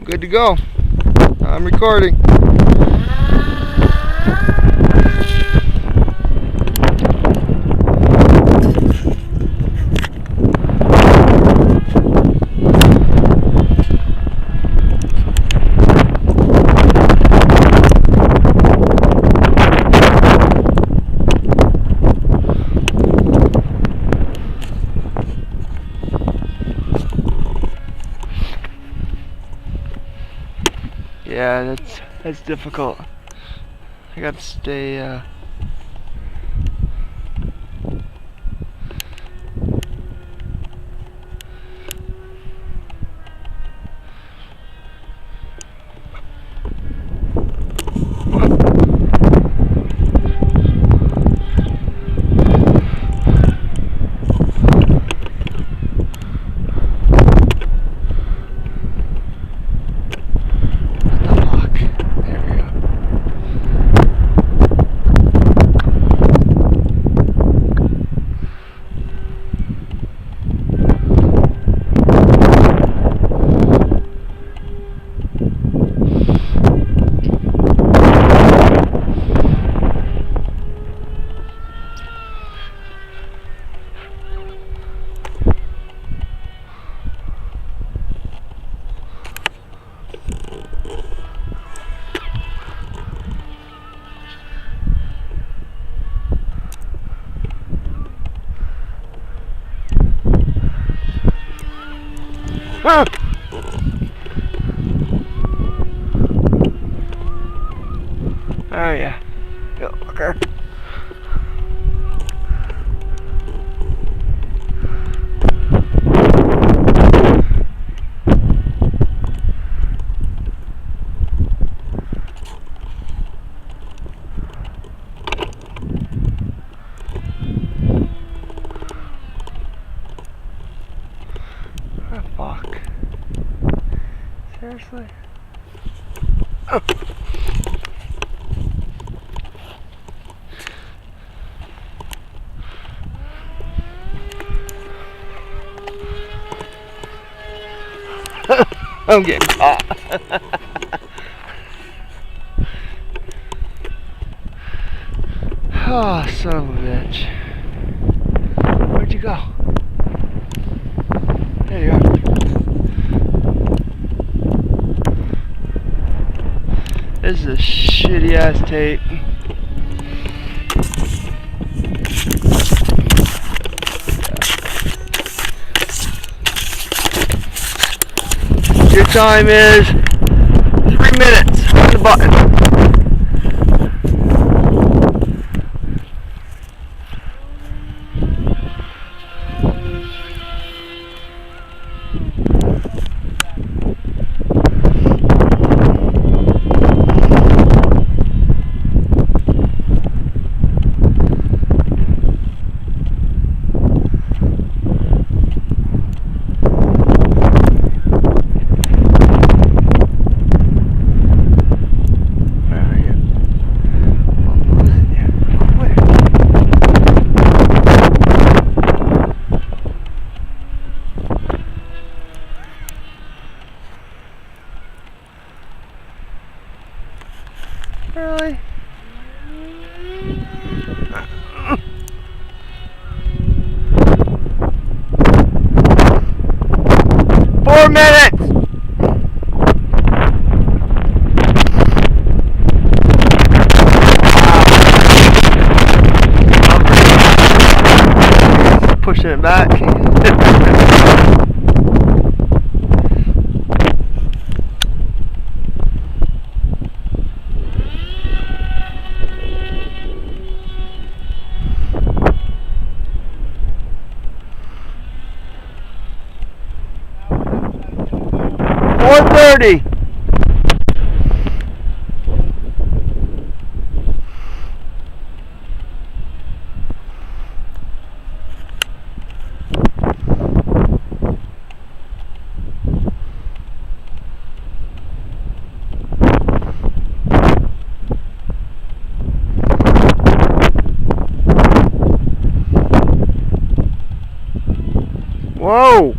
good to go. I'm recording. Yeah, that's difficult. I got to stay Ah! Oh yeah. Yo, okay. Oh, fuck. Seriously? Oh. I'm getting caught. Oh, son of a bitch. Where'd you go? There you are. This is a shitty ass tape. Your time is 3 minutes on the button. Really? Four minutes! Pushing it back. 4:30. Whoa!